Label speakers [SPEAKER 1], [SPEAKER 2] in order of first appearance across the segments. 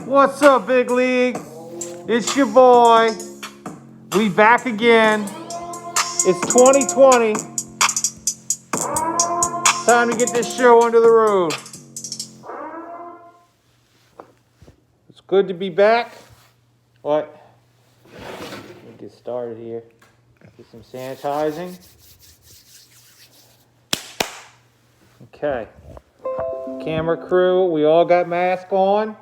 [SPEAKER 1] What's up, Big League? It's your boy. We back again. It's 2020. Time to get this show under the road. It's good to be back. What? Let me get started here. Get some sanitizing. Okay. Camera crew, we all got masks on.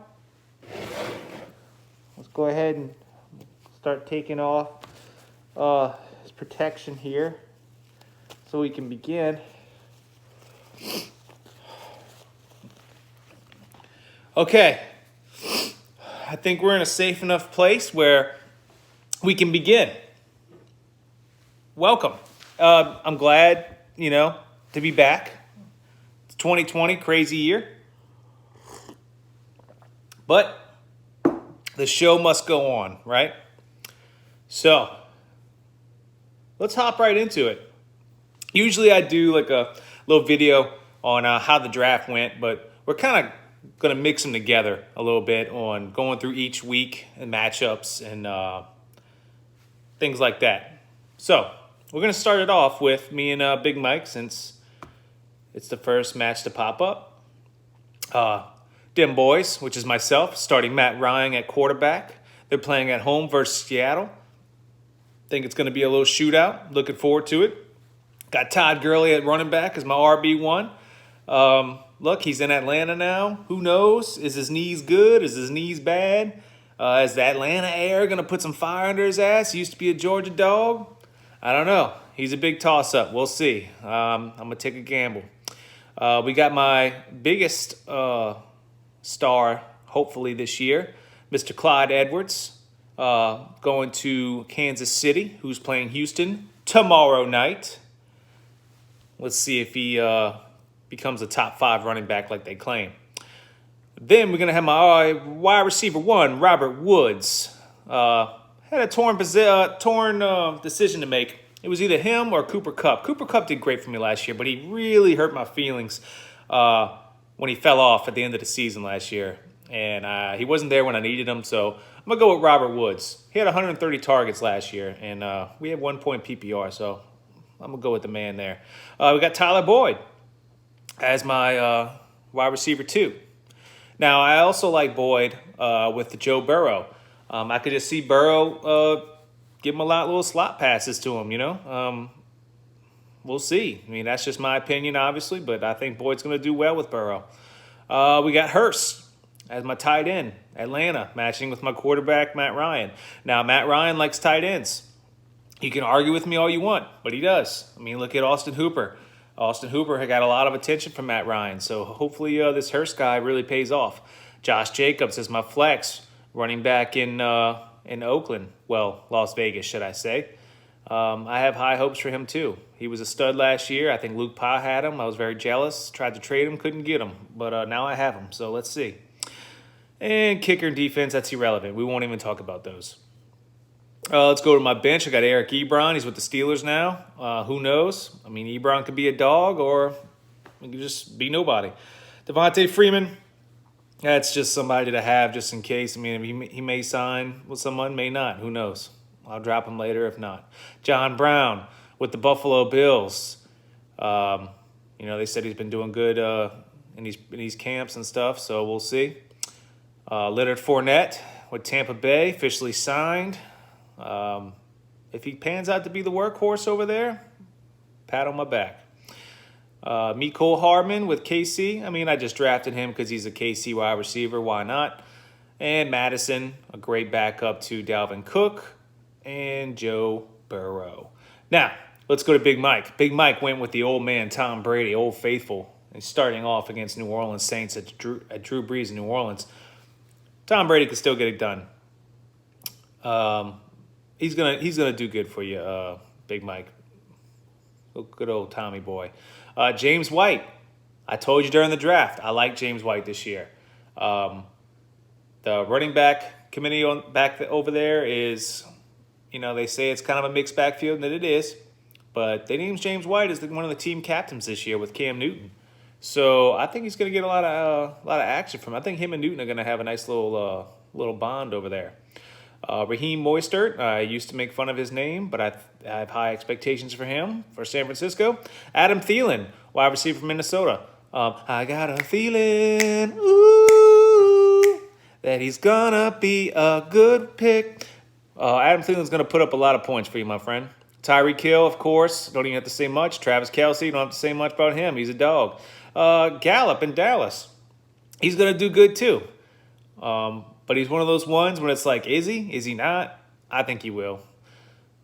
[SPEAKER 1] Let's go ahead and start taking off this protection here so we can begin. Okay. I think we're in a safe enough place where we can begin. Welcome. I'm glad, to be back. 2020, crazy year. But the show must go on, right? So, let's hop right into it. Usually I do like a little video on how the draft went, but we're kind of going to mix them together a little bit on going through each week and matchups and things like that. So, we're going to start it off with me and Big Mike since it's the first match to pop up. Dem Boys, which is myself, starting Matt Ryan at quarterback. They're playing at home versus Seattle. Think it's going to be a little shootout. Looking forward to it. Got Todd Gurley at running back as my RB1. Look, he's in Atlanta now. Who knows? Is his knees good? Is his knees bad? Is the Atlanta air going to put some fire under his ass? He used to be a Georgia dog. I don't know. He's a big toss-up. We'll see. I'm going to take a gamble. We got my biggest star, hopefully this year, Mr. Clyde Edwards, going to Kansas City, who's playing Houston tomorrow night. Let's see if he becomes a top 5 running back like they claim. Then we're going to have my wide receiver 1, Robert Woods. Had a torn decision to make. It was either him or Cooper Kupp. Cooper Kupp did great for me last year, but he really hurt my feelings when he fell off at the end of the season last year. And he wasn't there when I needed him, so I'm going to go with Robert Woods. He had 130 targets last year, and we had 1 point PPR, so I'm going to go with the man there. We got Tyler Boyd as my wide receiver 2. Now, I also like Boyd with the Joe Burrow. I could just see Burrow give him a lot of little slot passes to him, We'll see. I mean, that's just my opinion, obviously, but I think Boyd's going to do well with Burrow. We got Hurst as my tight end, Atlanta, matching with my quarterback, Matt Ryan. Now, Matt Ryan likes tight ends. You can argue with me all you want, but he does. I mean, look at Austin Hooper. Austin Hooper had got a lot of attention from Matt Ryan, so hopefully this Hurst guy really pays off. Josh Jacobs is my flex, running back in Oakland. Well, Las Vegas, should I say. I have high hopes for him, too. He was a stud last year. I think Luke Pa had him. I was very jealous. Tried to trade him, couldn't get him. But now I have him, so let's see. And kicker and defense, that's irrelevant. We won't even talk about those. Let's go to my bench. I got Eric Ebron. He's with the Steelers now. Who knows? I mean, Ebron could be a dog or he could just be nobody. Devontae Freeman, that's just somebody to have just in case. I mean, he may sign with someone, may not. Who knows? I'll drop him later if not. John Brown with the Buffalo Bills. They said he's been doing good in these camps and stuff, so we'll see. Leonard Fournette with Tampa Bay, officially signed. If he pans out to be the workhorse over there, pat on my back. Mecole Hardman with KC. I mean, I just drafted him because he's a KC wide receiver. Why not? And Madison, a great backup to Dalvin Cook and Joe Burrow. Now, let's go to Big Mike. Big Mike went with the old man, Tom Brady, old faithful, and starting off against New Orleans Saints at Drew Brees in New Orleans. Tom Brady could still get it done. He's gonna do good for you, Big Mike. Good old Tommy boy. James White. I told you during the draft, I like James White this year. The running back committee back over there is, they say it's kind of a mixed backfield, and it is. But they named James White as one of the team captains this year with Cam Newton. So I think he's going to get a lot of action from him. I think him and Newton are going to have a nice little bond over there. Raheem Mostert, I used to make fun of his name, but I have high expectations for him for San Francisco. Adam Thielen, wide receiver from Minnesota. I got a feeling, ooh, that he's gonna be a good pick. Adam Thielen's gonna put up a lot of points for you, my friend. Tyreek Hill, of course, don't even have to say much. Travis Kelce, don't have to say much about him. He's a dog. Gallup in Dallas, he's gonna do good too. But he's one of those ones when it's like, is he? Is he not? I think he will.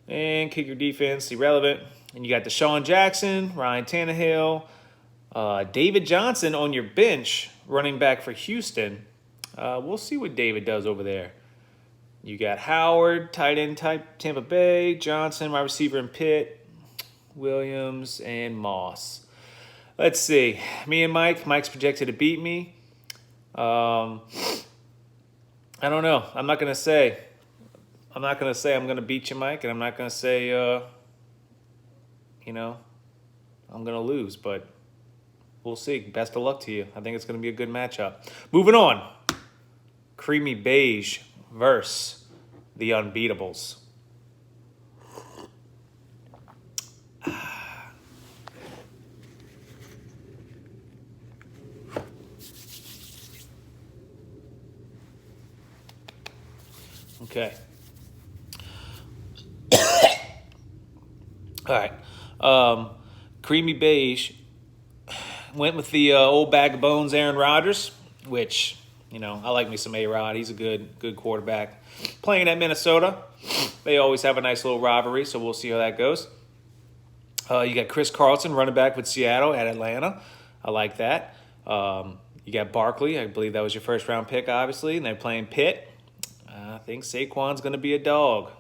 [SPEAKER 1] And kicker defense, irrelevant. And you got Deshaun Jackson, Ryan Tannehill, David Johnson on your bench, running back for Houston. We'll see what David does over there. You got Howard, tight end type Tampa Bay, Johnson, wide receiver in Pitt, Williams, and Moss. Let's see. Me and Mike. Mike's projected to beat me. I don't know. I'm not gonna say I'm gonna beat you, Mike, and I'm not gonna say I'm gonna lose, but we'll see. Best of luck to you. I think it's gonna be a good matchup. Moving on. Creamy Beige versus the Unbeatables. Okay. All right. Creamy Beige went with the old bag of bones Aaron Rodgers, which, I like me some A-Rod. He's a good quarterback. Playing at Minnesota, they always have a nice little rivalry, so we'll see how that goes. You got Chris Carlson, running back with Seattle at Atlanta. I like that. You got Barkley. I believe that was your first-round pick, obviously, and they're playing Pitt. I think Saquon's going to be a dog.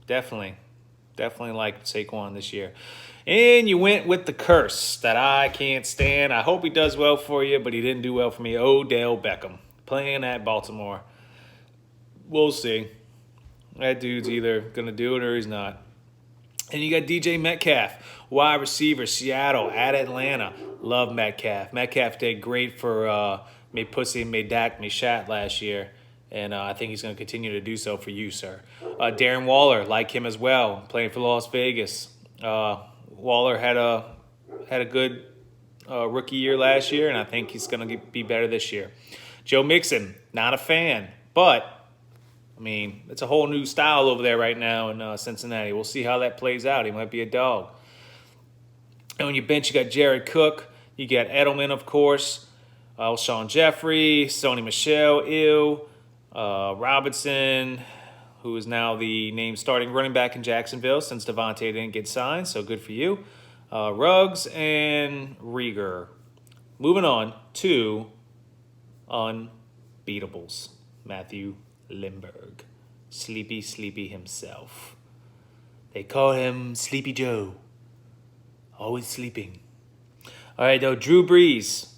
[SPEAKER 1] Definitely like Saquon this year. And you went with the curse that I can't stand. I hope he does well for you, but he didn't do well for me. Odell Beckham, playing at Baltimore. We'll see. That dude's either going to do it or he's not. And you got DJ Metcalf, wide receiver, Seattle at Atlanta. Love Metcalf. Metcalf did great for made pussy, made Dak, made Shat last year. And I think he's going to continue to do so for you, sir. Darren Waller, like him as well, playing for Las Vegas. Waller had a good rookie year last year, and I think he's going to be better this year. Joe Mixon, not a fan, but, it's a whole new style over there right now in Cincinnati. We'll see how that plays out. He might be a dog. And on your bench, you got Jared Cook. You got Edelman, of course. Alshon Jeffrey, Sony Michel, Robinson, who is now the named starting running back in Jacksonville since Devontae didn't get signed, so good for you. Ruggs and Rieger. Moving on to Unbeatables. Matthew Limberg. Sleepy himself. They call him Sleepy Joe. Always sleeping. All right, though, Drew Brees.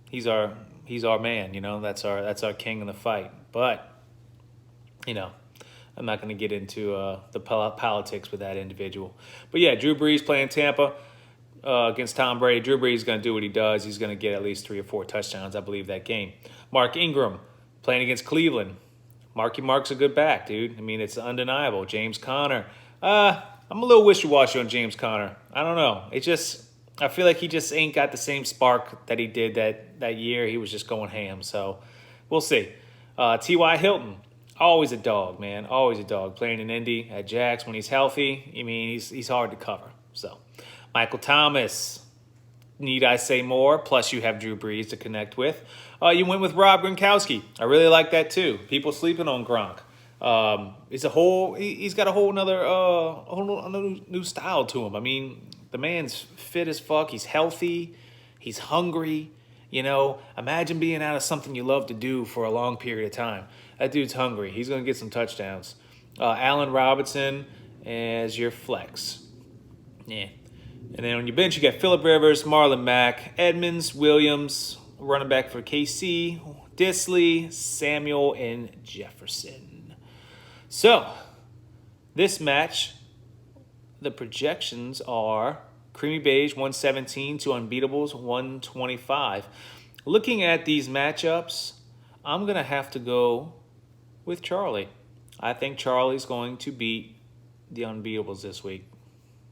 [SPEAKER 1] He's our man, that's our king in the fight. But, I'm not going to get into the politics with that individual. But yeah, Drew Brees playing Tampa against Tom Brady. Drew Brees is going to do what he does. He's going to get at least 3 or 4 touchdowns, I believe, that game. Mark Ingram playing against Cleveland. Mark's a good back, dude. It's undeniable. James Conner. I'm a little wishy-washy on James Conner. I don't know. I feel like he just ain't got the same spark that he did that year. He was just going ham. So we'll see. T.Y. Hilton, always a dog, man. Always a dog. Playing in Indy at Jax when he's healthy. He's hard to cover. So Michael Thomas, need I say more? Plus you have Drew Brees to connect with. You went with Rob Gronkowski. I really like that too. People sleeping on Gronk. He's got a whole another new style to him. The man's fit as fuck. He's healthy. He's hungry. Imagine being out of something you love to do for a long period of time. That dude's hungry. He's going to get some touchdowns. Allen Robinson as your flex. Yeah. And then on your bench, you got Phillip Rivers, Marlon Mack, Edmonds, Williams, running back for KC, Disley, Samuel, and Jefferson. So, this match, the projections are Creamy Beige, 117 to Unbeatables, 125. Looking at these matchups, I'm going to have to go with Charlie. I think Charlie's going to beat the Unbeatables this week.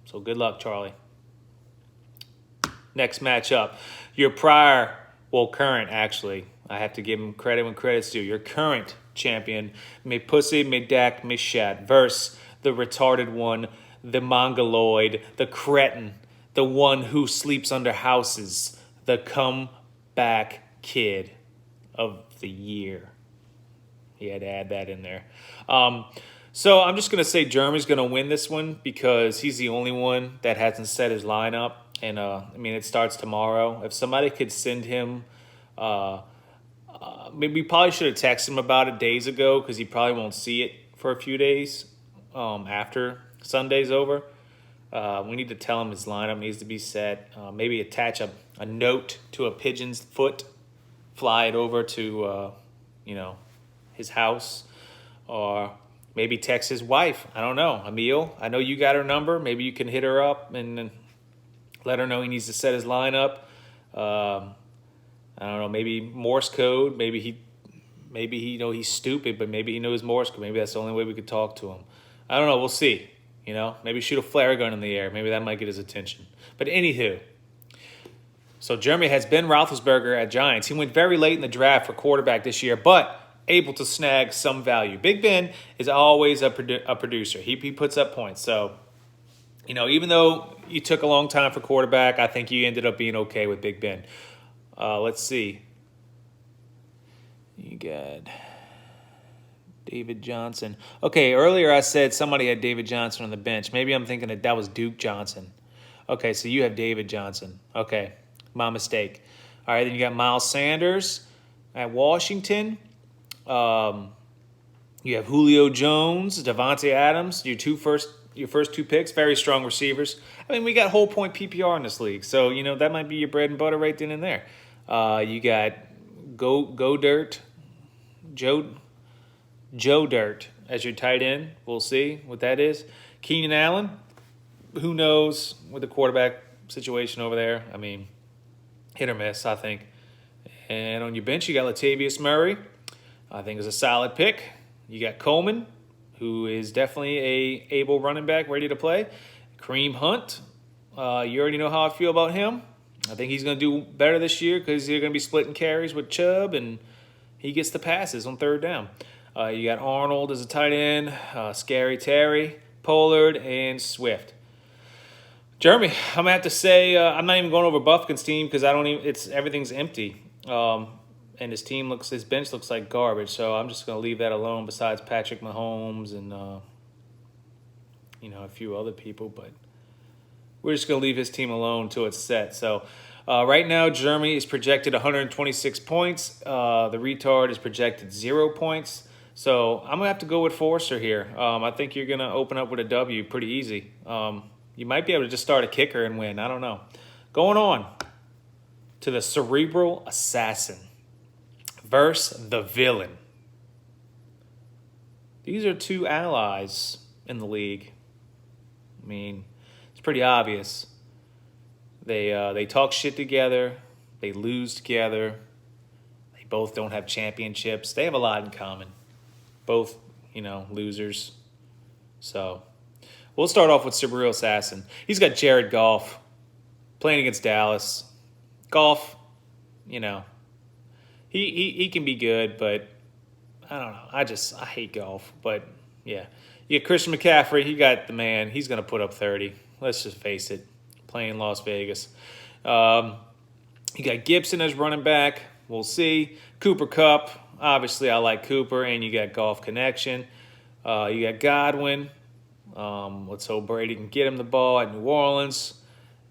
[SPEAKER 1] So good luck, Charlie. Next matchup, your current actually. I have to give him credit when credit's due. Your current champion, me pussy, me dak, me shat, versus the retarded one, the mongoloid, the cretin, the one who sleeps under houses, the comeback kid of the year. He had to add that in there. So I'm just going to say Jeremy's going to win this one because he's the only one that hasn't set his lineup. And, it starts tomorrow. If somebody could send him, maybe we probably should have texted him about it days ago because he probably won't see it for a few days after Sunday's over. We need to tell him his lineup needs to be set. Maybe attach a note to a pigeon's foot, fly it over to, his house, or maybe text his wife. I don't know. Emil, I know you got her number. Maybe you can hit her up and let her know he needs to set his lineup. I don't know. Maybe Morse code. Maybe he's stupid, but maybe he knows Morse code. Maybe that's the only way we could talk to him. I don't know. We'll see. Maybe shoot a flare gun in the air. Maybe that might get his attention. But anywho, so Jeremy has Ben Roethlisberger at Giants. He went very late in the draft for quarterback this year, but able to snag some value. Big Ben is always a producer. He puts up points. So, even though you took a long time for quarterback, I think you ended up being okay with Big Ben. Let's see. You got David Johnson. Okay, earlier I said somebody had David Johnson on the bench. Maybe I'm thinking that was Duke Johnson. Okay, so you have David Johnson. Okay, my mistake. All right, then you got Miles Sanders at Washington. You have Julio Jones, Devontae Adams, your first two picks, very strong receivers. We got whole point PPR in this league, so that might be your bread and butter right then and there. You got Joe Dirt as your tight end. We'll see what that is. Keenan Allen, who knows with the quarterback situation over there. Hit or miss, I think. And on your bench, you got Latavius Murray. I think is a solid pick. You got Coleman, who is definitely a able running back, ready to play. Kareem Hunt, you already know how I feel about him. I think he's going to do better this year because they're going to be splitting carries with Chubb, and he gets the passes on third down. You got Arnold as a tight end, Scary Terry, Pollard, and Swift. Jeremy, I'm going to have to say I'm not even going over Buffkin's team because everything's empty. And his bench looks like garbage. So I'm just going to leave that alone besides Patrick Mahomes and, a few other people. But we're just going to leave his team alone until it's set. So right now, Jeremy is projected 126 points. The retard is projected 0 points. So I'm going to have to go with Forster here. I think you're going to open up with a W pretty easy. You might be able to just start a kicker and win. I don't know. Going on to the Cerebral Assassin versus the Villain. These are two allies in the league. It's pretty obvious. They talk shit together. They lose together. They both don't have championships. They have a lot in common. Both, losers. So we'll start off with Cerebral Assassin. He's got Jared Goff playing against Dallas. Goff, he can be good, but I don't know. I hate Goff. But, yeah. You get Christian McCaffrey. He got the man. He's going to put up 30. Let's just face it. Playing Las Vegas. You got Gibson as running back. We'll see. Cooper Kupp. Obviously, I like Cooper. And you got Golf Connection. You got Godwin. Let's hope Brady can get him the ball at New Orleans.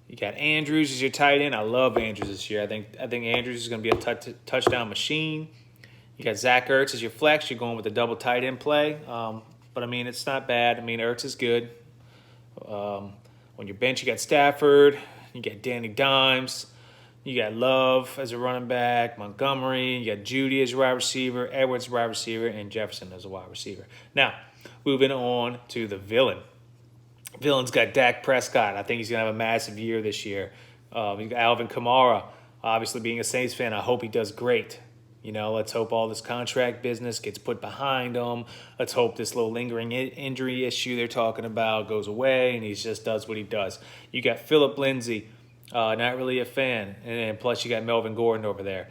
[SPEAKER 1] You got Andrews as your tight end. I love Andrews this year. I think Andrews is going to be a touchdown machine. You got Zach Ertz as your flex. You're going with a double tight end play. But, it's not bad. Ertz is good. On your bench, you got Stafford. You got Danny Dimes. You got Love as a running back. Montgomery. You got Judy as a wide receiver. Edwards wide receiver. And Jefferson as a wide receiver. Now, moving on to the Villain. Villains got Dak Prescott. I think he's going to have a massive year this year. You got Alvin Kamara. Obviously, being a Saints fan, I hope he does great. Let's hope all this contract business gets put behind him. Let's hope this little lingering injury issue they're talking about goes away and he just does what he does. You got Phillip Lindsay, not really a fan. And plus, you got Melvin Gordon over there.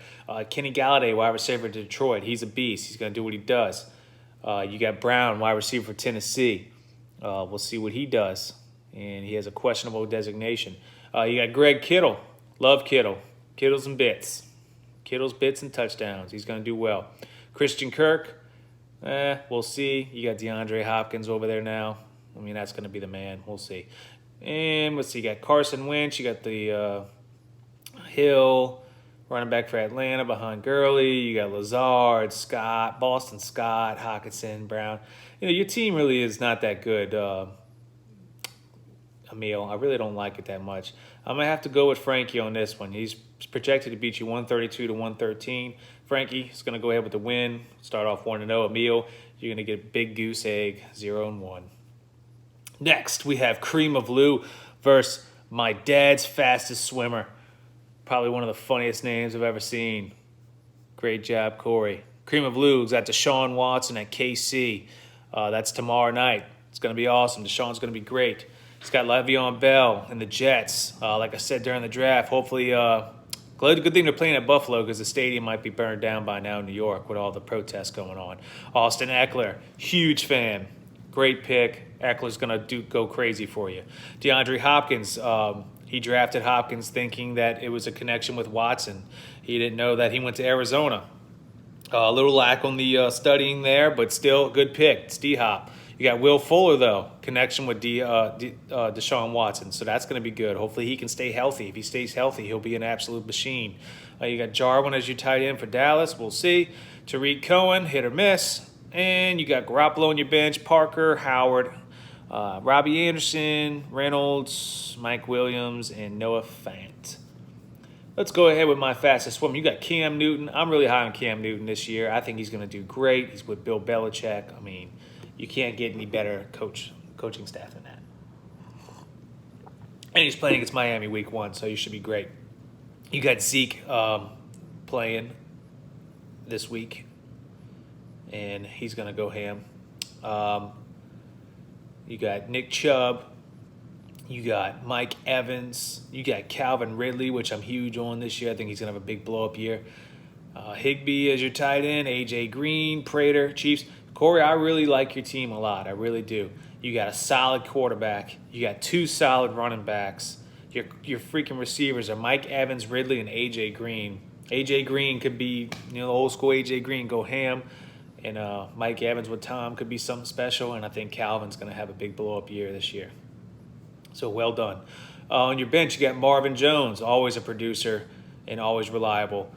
[SPEAKER 1] Kenny Galladay, wide receiver to Detroit. He's a beast. He's going to do what he does. You got Brown, wide receiver for Tennessee. We'll see what he does. And he has a questionable designation. You got Greg Kittle. Love Kittle. Kittles and bits. Kittles, bits, and touchdowns. He's going to do well. Christian Kirk, we'll see. You got DeAndre Hopkins over there now. I mean, that's going to be the man. We'll see. And let's see. You got Carson Wentz. You got the Hill, running back for Atlanta behind Gurley. You got Lazard, Scott, Boston Scott, Hockenson, Brown. Your team really is not that good, Emil. I really don't like it that much. I'm going to have to go with Frankie on this one. He's projected to beat you 132-113. Frankie is going to go ahead with the win. Start off 1-0. Emil, you're going to get a big goose egg, 0-1. Next, we have Cream of Lou versus my dad's fastest swimmer. Probably one of the funniest names I've ever seen. Great job, Corey. Cream of Lou's got Deshaun Watson at KC. That's tomorrow night. It's going to be awesome. Deshaun's going to be great. He's got Le'Veon Bell and the Jets. Like I said during the draft, hopefully, good thing they're playing at Buffalo because the stadium might be burned down by now in New York with all the protests going on. Austin Eckler, huge fan. Great pick. Eckler's going to go crazy for you. DeAndre Hopkins, he drafted Hopkins thinking that it was a connection with Watson. He didn't know that he went to Arizona. A little lack on the studying there, but still a good pick. It's D-Hop. You got Will Fuller, though, connection with Deshaun Watson, so that's going to be good. Hopefully he can stay healthy. If he stays healthy, he'll be an absolute machine. You got Jarwin as your tight end for Dallas. We'll see. Tariq Cohen, hit or miss. And you got Garoppolo on your bench, Parker, Howard, Robbie Anderson, Reynolds, Mike Williams, and Noah Fant. Let's go ahead with my fastest swim. You got Cam Newton. I'm really high on Cam Newton this year. I think he's going to do great. He's with Bill Belichick. I mean, you can't get any better coaching staff than that. And he's playing against Miami week 1, so you should be great. You got Zeke playing this week, and he's going to go ham. You got Nick Chubb. You got Mike Evans. You got Calvin Ridley, which I'm huge on this year. I think he's going to have a big blow-up year. Higbee as your tight end. A.J. Green, Prater, Chiefs. Corey, I really like your team a lot. I really do. You got a solid quarterback. You got 2 solid running backs. Your freaking receivers are Mike Evans, Ridley, and A.J. Green. A.J. Green could be, old school A.J. Green, go ham. And Mike Evans with Tom could be something special. And I think Calvin's going to have a big blow-up year this year. So well done. On your bench, you got Marvin Jones, always a producer and always reliable.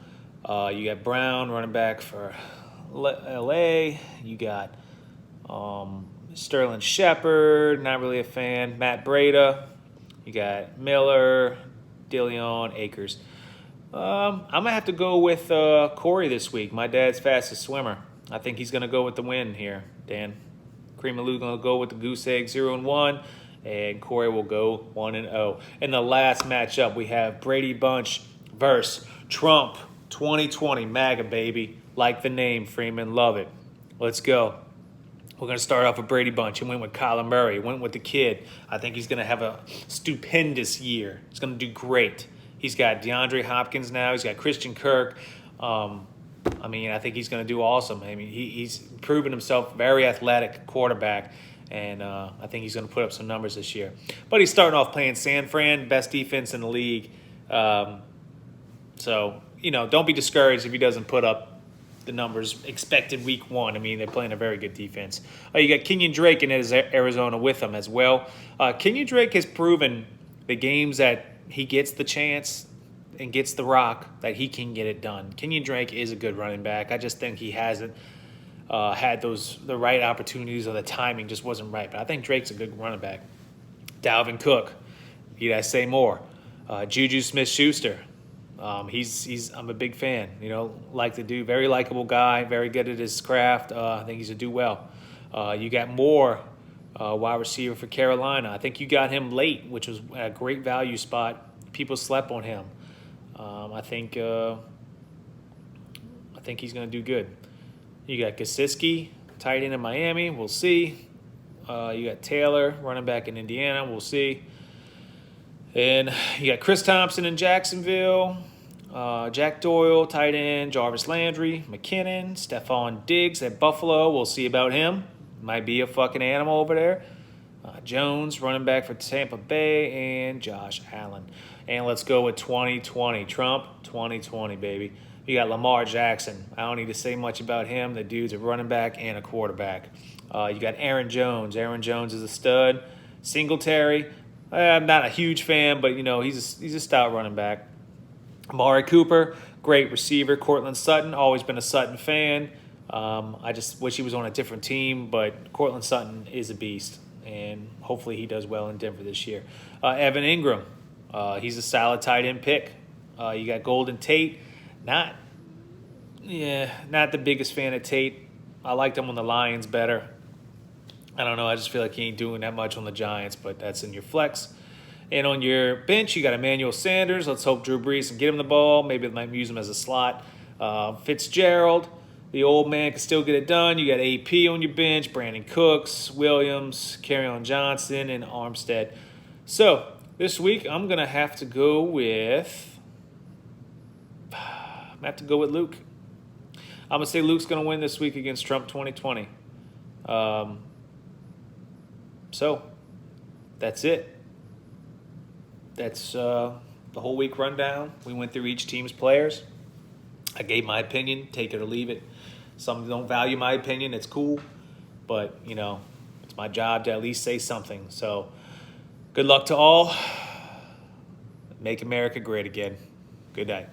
[SPEAKER 1] You got Brown, running back for L.A. You got Sterling Shepard, not really a fan. Matt Breida. You got Miller, DeLeon, Akers. I'm going to have to go with Corey this week, my dad's fastest swimmer. I think he's going to go with the win here, Dan. Cream of Lou going to go with the goose egg 0-1. And Corey will go 1-0. In the last matchup, we have Brady Bunch versus Trump 2020 MAGA, baby. Like the name, Freeman. Love it. Let's go. We're going to start off with Brady Bunch. He went with Kyler Murray. Went with the kid. I think he's going to have a stupendous year. He's going to do great. He's got DeAndre Hopkins now. He's got Christian Kirk. I think he's going to do awesome. He's proven himself very athletic quarterback. And I think he's going to put up some numbers this year. But he's starting off playing San Fran, best defense in the league. So, don't be discouraged if he doesn't put up the numbers expected week 1. They're playing a very good defense. You got Kenyon Drake in Arizona with him as well. Kenyon Drake has proven the games that he gets the chance and gets the rock that he can get it done. Kenyon Drake is a good running back. I just think he hasn't had the right opportunities or the timing just wasn't right. But I think Drake's a good running back. Dalvin Cook, need I say more? Juju Smith-Schuster, I'm a big fan. Like the dude, very likable guy, very good at his craft. I think he's a do well. You got Moore wide receiver for Carolina. I think you got him late, which was a great value spot. People slept on him. I think he's going to do good. You got Gesicki, tight end in Miami. We'll see. You got Taylor, running back in Indiana. We'll see. And you got Chris Thompson in Jacksonville. Jack Doyle, tight end. Jarvis Landry, McKinnon. Stephon Diggs at Buffalo. We'll see about him. Might be a fucking animal over there. Jones, running back for Tampa Bay. And Josh Allen. And let's go with 2020. Trump, 2020, baby. You got Lamar Jackson. I don't need to say much about him. The dude's a running back and a quarterback. You got Aaron Jones. Aaron Jones is a stud. Singletary. I'm not a huge fan, but, he's a stout running back. Amari Cooper, great receiver. Cortland Sutton, always been a Sutton fan. I just wish he was on a different team, but Cortland Sutton is a beast, and hopefully he does well in Denver this year. Evan Ingram, he's a solid tight end pick. You got Golden Tate. Not the biggest fan of Tate. I liked him on the Lions better. I don't know. I just feel like he ain't doing that much on the Giants, but that's in your flex. And on your bench, you got Emmanuel Sanders. Let's hope Drew Brees can get him the ball. Maybe they might use him as a slot. Fitzgerald, the old man, can still get it done. You got AP on your bench, Brandon Cooks, Williams, Kerryon Johnson, and Armstead. So this week, I'm going to have to go with Luke. I'm going to say Luke's going to win this week against Trump 2020. So that's it. That's the whole week rundown. We went through each team's players. I gave my opinion. Take it or leave it. Some don't value my opinion. It's cool. But, it's my job to at least say something. So good luck to all. Make America great again. Good night.